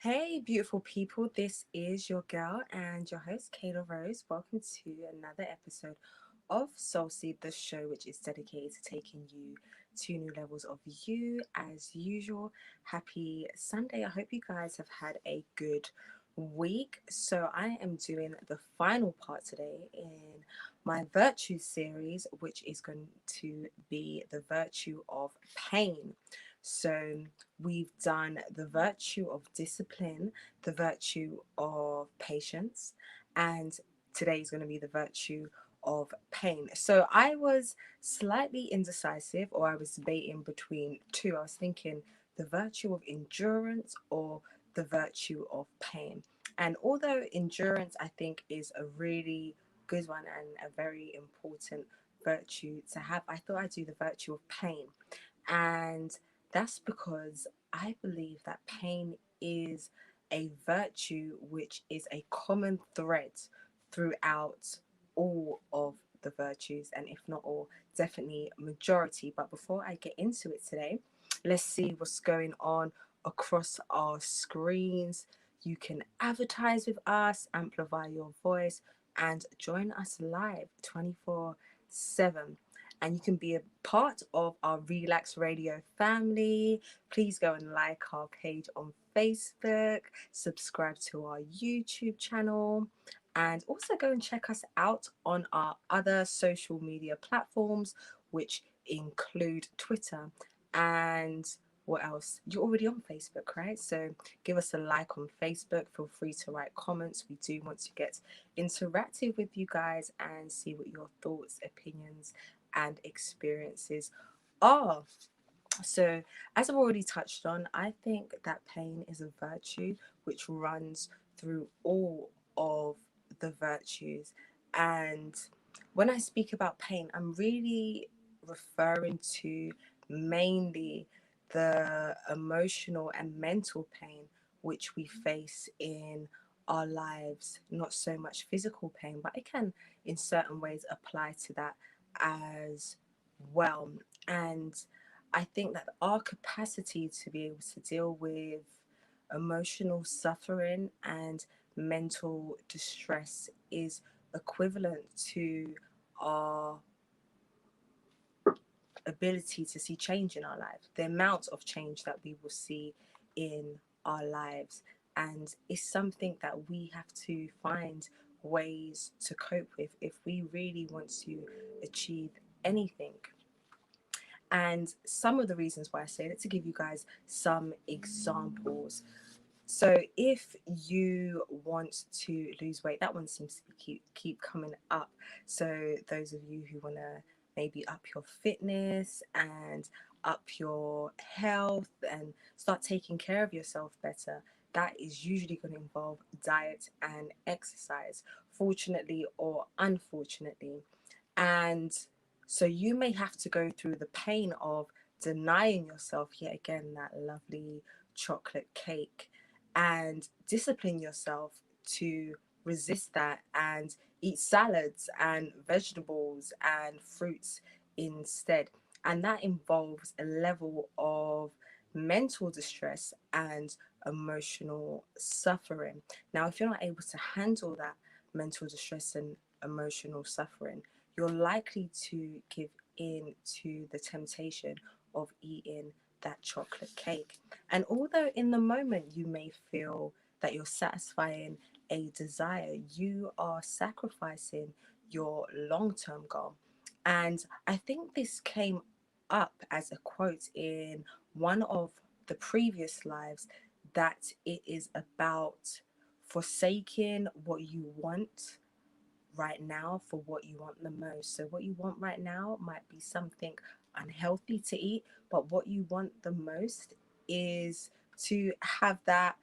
Hey, beautiful people, this is your girl and your host, Kayla Rose. Welcome to another episode of Soul Seed, the show which is dedicated to taking you to new levels of you. As usual, happy Sunday. I hope you guys have had a good week. So, I am doing the final part today in my virtue series, which is going to be the virtue of pain. So, we've done the virtue of discipline, the virtue of patience, and today is going to be the virtue of pain. So I was slightly indecisive, or I was debating between two. I was thinking the virtue of endurance or the virtue of pain. And although endurance, I think, is a really good one and a very important virtue to have, I thought I'd do the virtue of pain. And that's because I believe that pain is a virtue which is a common thread throughout all of the virtues, and if not all, definitely majority. But before I get into it today, let's see what's going on across our screens. You can advertise with us, amplify your voice, and join us live 24/7, and you can be a part of our Relax Radio family. Please go and like our page on Facebook, subscribe to our YouTube channel, and also go and check us out on our other social media platforms, which include Twitter and what else? You're already on Facebook, right? So give us a like on Facebook. Feel free to write comments. We do want to get interactive with you guys and see what your thoughts, opinions, and experiences are. So, as I've already touched on, I think that pain is a virtue which runs through all of the virtues. And when I speak about pain, I'm really referring to mainly the emotional and mental pain which we face in our lives, not so much physical pain, but it can, in certain ways, apply to that as well. And I think that our capacity to be able to deal with emotional suffering and mental distress is equivalent to our ability to see change in our lives, the amount of change that we will see in our lives. And it's something that we have to find ways to cope with if we really want to achieve anything. And some of the reasons why I say that, to give you guys some examples. So if you want to lose weight, that one seems to keep coming up. So those of you who want to maybe up your fitness and up your health and start taking care of yourself better, that is usually going to involve diet and exercise, fortunately or unfortunately. And so you may have to go through the pain of denying yourself yet again that lovely chocolate cake and discipline yourself to resist that and eat salads and vegetables and fruits instead. And that involves a level of mental distress and emotional suffering. Now, if you're not able to handle that mental distress and emotional suffering, you're likely to give in to the temptation of eating that chocolate cake. And although in the moment you may feel that you're satisfying a desire, you are sacrificing your long term goal. And I think this came up as a quote in one of the previous lives, that it is about forsaking what you want right now for what you want the most. So what you want right now might be something unhealthy to eat, but what you want the most is to have that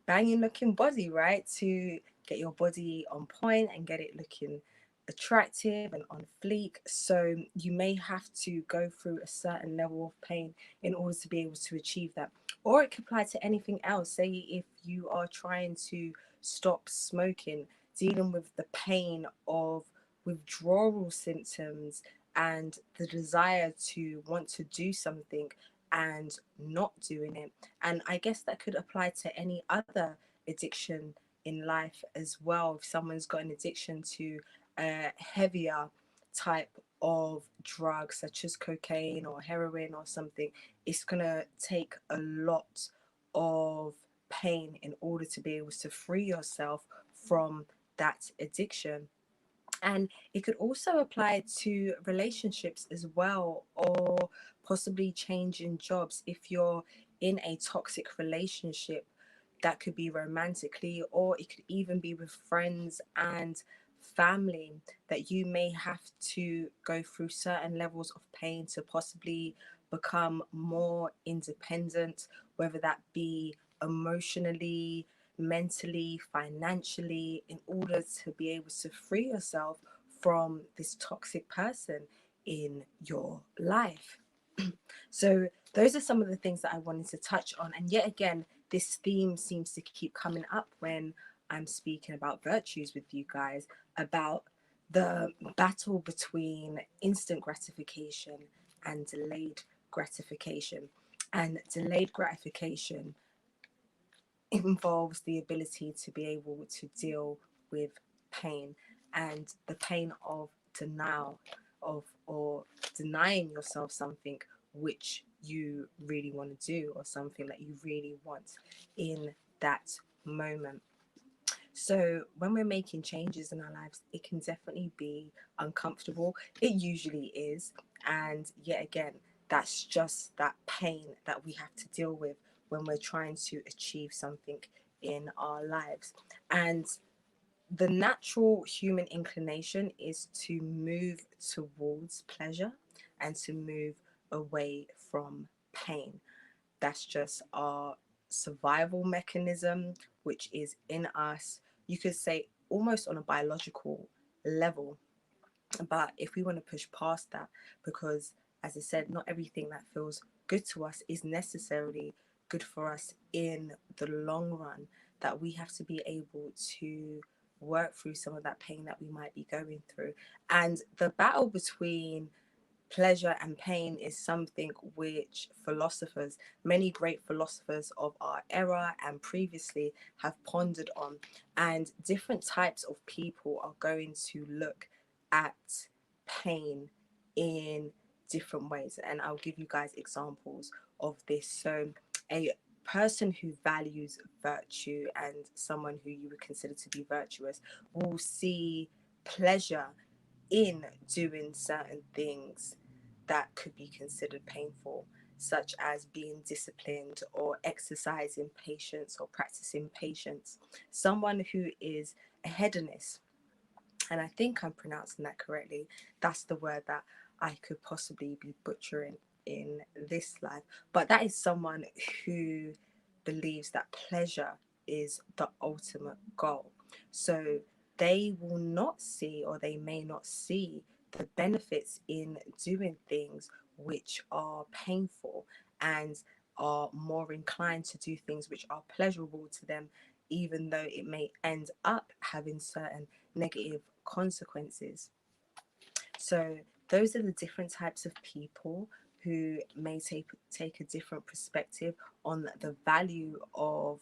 banging looking body, right? To get your body on point and get it looking attractive and on fleek. So you may have to go through a certain level of pain in order to be able to achieve that. Or it could apply to anything else. Say if you are trying to stop smoking, dealing with the pain of withdrawal symptoms and the desire to want to do something and not doing it. And I guess that could apply to any other addiction in life as well. If someone's got an addiction to a heavier type of drug, such as cocaine or heroin or something, it's going to take a lot of pain in order to be able to free yourself from that addiction. And it could also apply to relationships as well, or possibly changing jobs. If you're in a toxic relationship, that could be romantically, or it could even be with friends and family, that you may have to go through certain levels of pain to possibly become more independent, whether that be emotionally, mentally, financially, in order to be able to free yourself from this toxic person in your life. So, those are some of the things that I wanted to touch on. And yet again, this theme seems to keep coming up when I'm speaking about virtues with you guys, about the battle between instant gratification and delayed gratification. And delayed gratification involves the ability to be able to deal with pain, and the pain of denial, of or denying yourself something which you really want to do, or something that you really want in that moment. So when we're making changes in our lives, it can definitely be uncomfortable. It usually is. And yet again, that's just that pain that we have to deal with when we're trying to achieve something in our lives. And the natural human inclination is to move towards pleasure and to move away from pain. That's just our survival mechanism, which is in us. You could say almost on a biological level. But if we want to push past that, because as I said, not everything that feels good to us is necessarily good for us in the long run, that we have to be able to work through some of that pain that we might be going through. And the battle between pleasure and pain is something which philosophers, many great philosophers of our era and previously, have pondered on. And different types of people are going to look at pain in different ways. And I'll give you guys examples of this. So, a person who values virtue and someone who you would consider to be virtuous will see pleasure in doing certain things that could be considered painful, such as being disciplined or exercising patience or practicing patience. Someone who is a hedonist, and I think I'm pronouncing that correctly, that's the word that I could possibly be butchering in this life, but that is someone who believes that pleasure is the ultimate goal. So they will not see, or they may not see, the benefits in doing things which are painful, and are more inclined to do things which are pleasurable to them, even though it may end up having certain negative consequences. So those are the different types of people who may take a different perspective on the value of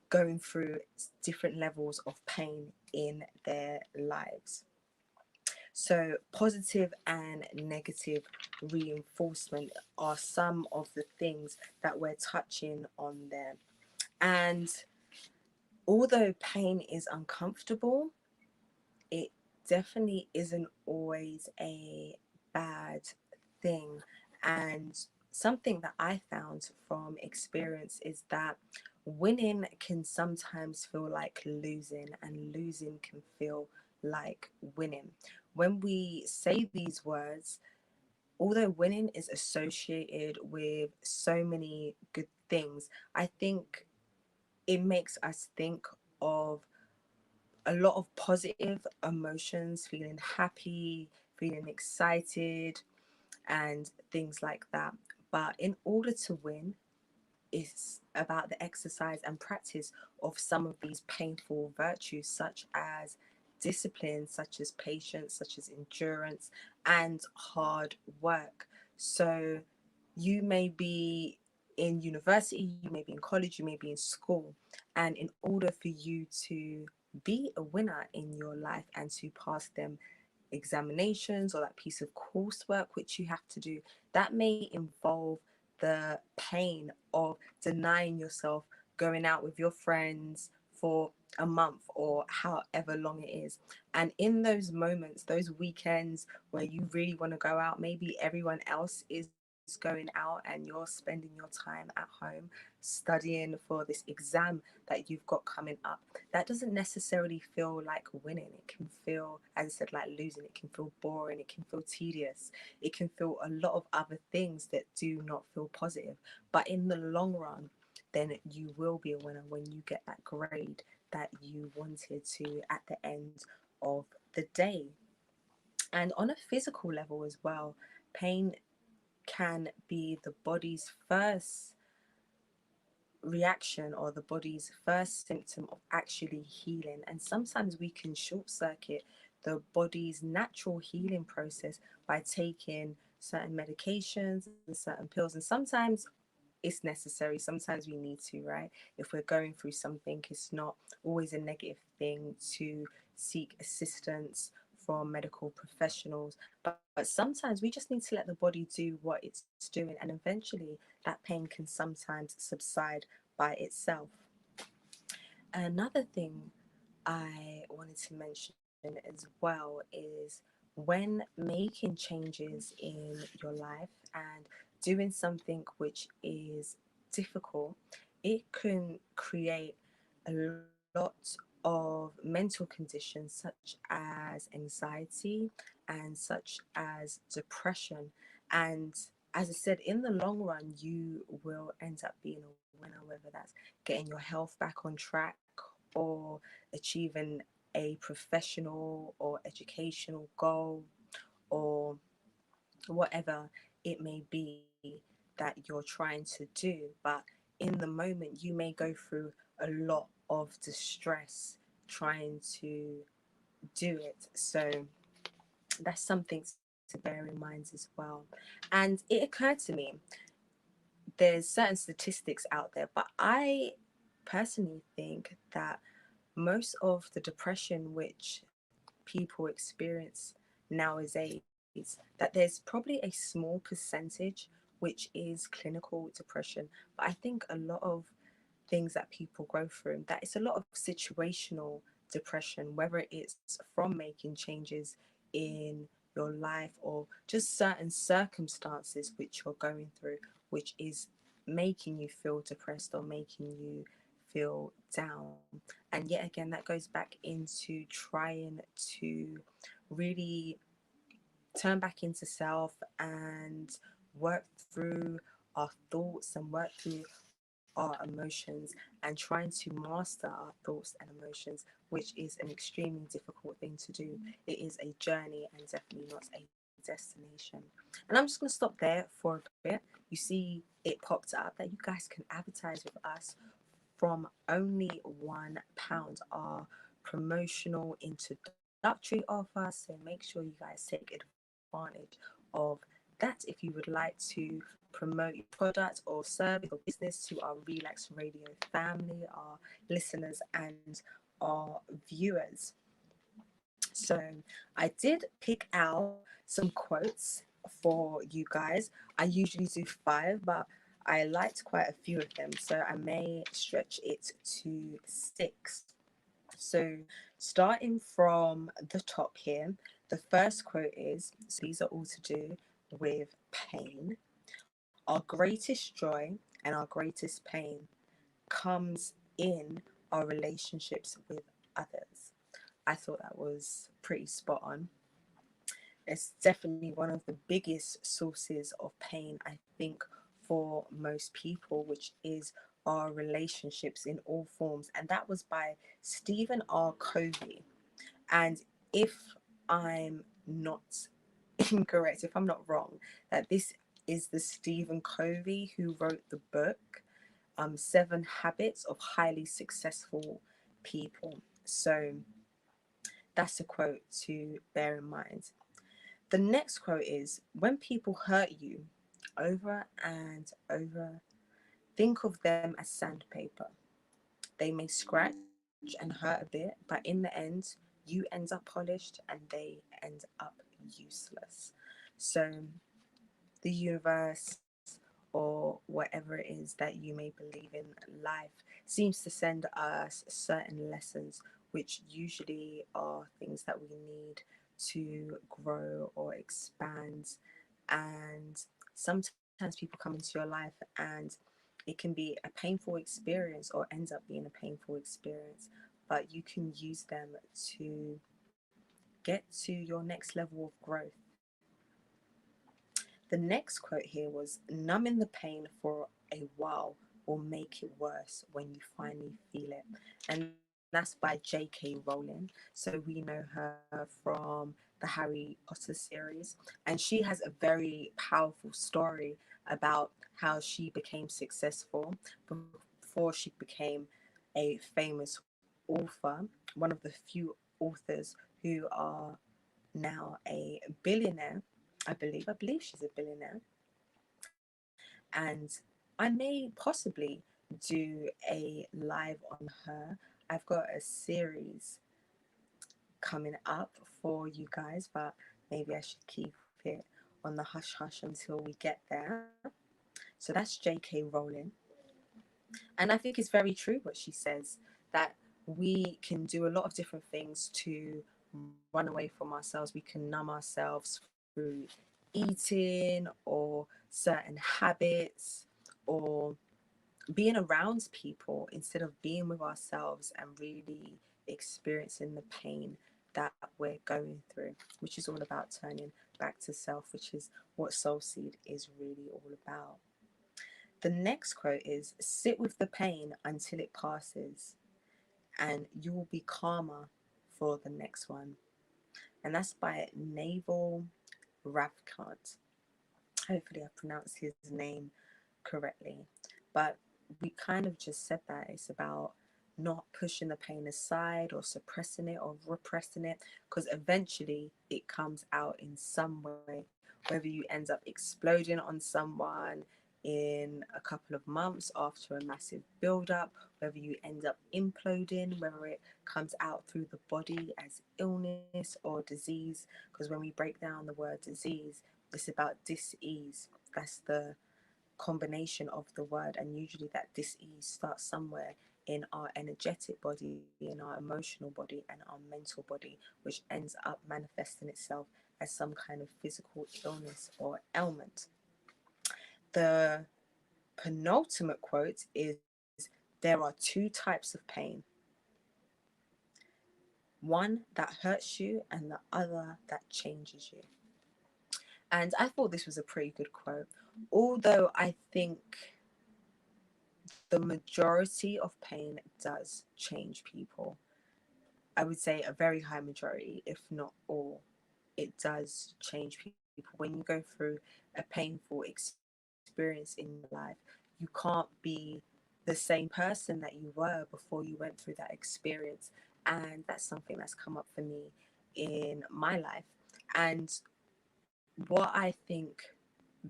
going through different levels of pain in their lives. So positive and negative reinforcement are some of the things that we're touching on there. And although pain is uncomfortable, it definitely isn't always a bad thing. And something that I found from experience is that winning can sometimes feel like losing, and losing can feel like winning. When we say these words, although winning is associated with so many good things, I think it makes us think of a lot of positive emotions, feeling happy, feeling excited, and things like that. But in order to win, it's about the exercise and practice of some of these painful virtues, such as discipline, such as patience, such as endurance, and hard work. So You may be in university, you may be in college, you may be in school. And in order for you to be a winner in your life and to pass them examinations or that piece of coursework which you have to do, that may involve the pain of denying yourself going out with your friends for a month or however long it is. And in those moments, those weekends where you really want to go out, maybe everyone else is going out and you're spending your time at home studying for this exam that you've got coming up. That doesn't necessarily feel like winning. It can feel, as I said, like losing. It can feel boring. It can feel tedious. It can feel a lot of other things that do not feel positive. But in the long run, then you will be a winner when you get that grade that you wanted to at the end of the day. And on a physical level as well, pain can be the body's first reaction or the body's first symptom of actually healing. And sometimes we can short circuit the body's natural healing process by taking certain medications and certain pills. And sometimes it's necessary, sometimes we need to, right? If we're going through something, it's not always a negative thing to seek assistance from medical professionals, but sometimes we just need to let the body do what it's doing, and eventually that pain can sometimes subside by itself. Another thing I wanted to mention as well is when making changes in your life and doing something which is difficult, it can create a lot of mental conditions such as anxiety and such as depression. And as I said, in the long run, you will end up being a winner, whether that's getting your health back on track or achieving a professional or educational goal or whatever it may be that you're trying to do. But in the moment, you may go through a lot of distress trying to do it. So that's something to bear in mind as well. And it occurred to me, there's certain statistics out there, but I personally think that most of the depression which people experience nowadays, that there's probably a small percentage which is clinical depression. But I think a lot of things that people go through, that it's a lot of situational depression, whether it's from making changes in your life or just certain circumstances which you're going through, which is making you feel depressed or making you feel down. And yet again, that goes back into trying to really turn back into self and work through our thoughts and work through our emotions and trying to master our thoughts and emotions, which is an extremely difficult thing to do. It is a journey and definitely not a destination. And I'm just going to stop there for a bit. You see, it popped up that you guys can advertise with us from only £1, our promotional introductory offer. So make sure you guys take advantage of that if you would like to promote your product or service or business to our Relax Radio family, our listeners, and our viewers. So I did pick out some quotes for you guys. I usually do five, but I liked quite a few of them, so I may stretch it to six. So, starting from the top here, the first quote is, so these are all to do with pain. Our greatest joy and our greatest pain comes in our relationships with others. I thought that was pretty spot on. It's definitely one of the biggest sources of pain, I think, for most people, which is our relationships in all forms. And that was by Stephen R. Covey. And if I'm not incorrect, if I'm not wrong, that this is the Stephen Covey who wrote the book, Seven Habits of Highly Successful People. So that's a quote to bear in mind. The next quote is, when people hurt you, over and over. Think of them as sandpaper. They may scratch and hurt a bit, but in the end, you end up polished and they end up useless. So, the universe or whatever it is that you may believe in life seems to send us certain lessons, which usually are things that we need to grow or expand. And sometimes people come into your life and it can be a painful experience or ends up being a painful experience, but you can use them to get to your next level of growth. The next quote here was, numbing the pain for a while will make it worse when you finally feel it. And that's by J.K. Rowling. So we know her from the Harry Potter series. And she has a very powerful story about how she became successful before she became a famous author, one of the few authors who are now a billionaire. I believe she's a billionaire, and I may possibly do a live on her. I've got a series coming up for you guys, but maybe I should keep it on the hush hush until we get there. So that's J.K. Rowling, and I think it's very true what she says, that we can do a lot of different things to run away from ourselves. We can numb ourselves through eating or certain habits or being around people instead of being with ourselves and really experiencing the pain that we're going through, which is all about turning back to self, which is what Soul Seed is really all about. The next quote is, sit with the pain until it passes and you will be calmer for the next one. And that's by Naval Ravikant. Hopefully, I pronounced his name correctly. But we kind of just said that it's about not pushing the pain aside or suppressing it or repressing it, because eventually it comes out in some way, whether you end up exploding on someone in a couple of months after a massive build up, whether you end up imploding, whether it comes out through the body as illness or disease. Because when we break down the word disease, it's about dis-ease. That's the combination of the word, and usually that dis-ease starts somewhere in our energetic body, in our emotional body, and our mental body, which ends up manifesting itself as some kind of physical illness or ailment. The penultimate quote is, there are two types of pain, one that hurts you and the other that changes you. And I thought this was a pretty good quote, although I think the majority of pain does change people. I would say a very high majority, if not all. It does change people. When you go through a painful experience in your life, you can't be the same person that you were before you went through that experience. And that's something that's come up for me in my life. And what I think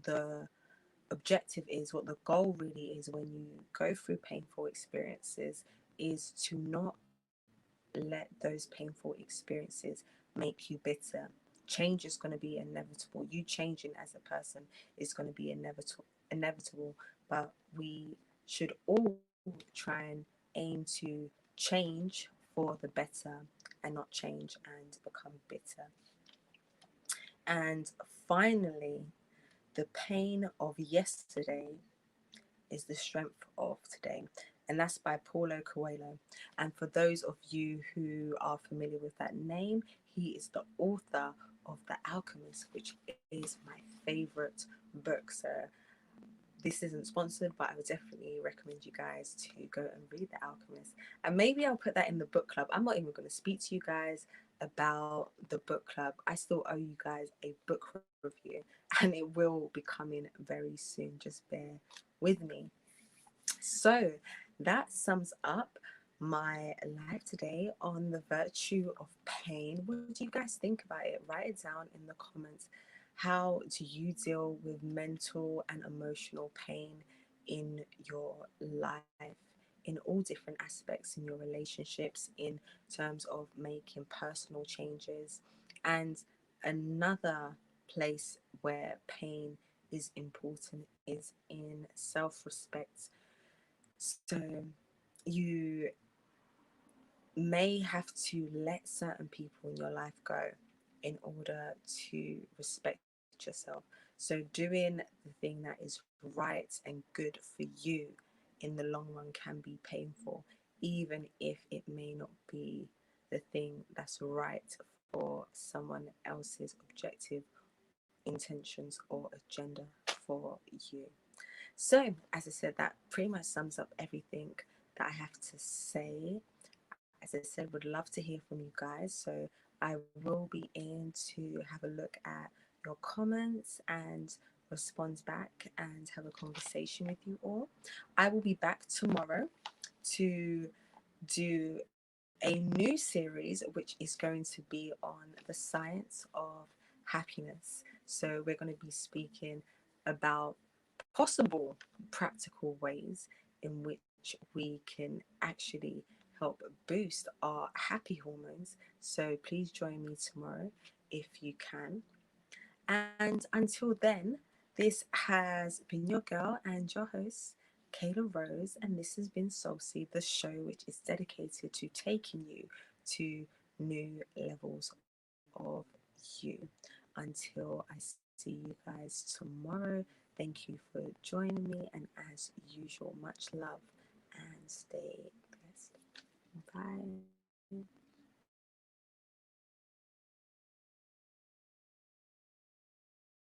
the objective is, what the goal really is when you go through painful experiences, is to not let those painful experiences make you bitter. Change is going to be inevitable. You changing as a person is going to be inevitable, but we should all try and aim to change for the better and not change and become bitter. And finally, the pain of yesterday is the strength of today. And that's by Paulo Coelho. And for those of you who are familiar with that name, he is the author of The Alchemist, which is my favorite book. So this isn't sponsored, but I would definitely recommend you guys to go and read The Alchemist. And maybe I'll put that in the book club. I'm not even going to speak to you guys about the book club. I still owe you guys a book review, and it will be coming very soon. Just bear with me. So that sums up my live today on the virtue of pain. What do you guys think about it? Write it down in the comments. How do you deal with mental and emotional pain in your life, in all different aspects in your relationships, in terms of making personal changes? And another place where pain is important is in self respect. So you may have to let certain people in your life go in order to respect yourself. So, doing the thing that is right and good for you in the long run can be painful, even if it may not be the thing that's right for someone else's objective, intentions, or agenda for you. So, as I said, that pretty much sums up everything that I have to say. As I said, would love to hear from you guys. So I will be in to have a look at your comments and respond back and have a conversation with you all. I will be back tomorrow to do a new series, which is going to be on the science of happiness. So we're going to be speaking about possible practical ways in which we can actually help boost our happy hormones. So please join me tomorrow if you can. And until then, this has been your girl and your host, Kayla Rose, and this has been Soul Seed, the show which is dedicated to taking you to new levels of you. Until I see you guys tomorrow, thank you for joining me, and as usual, much love and stay blessed. Bye.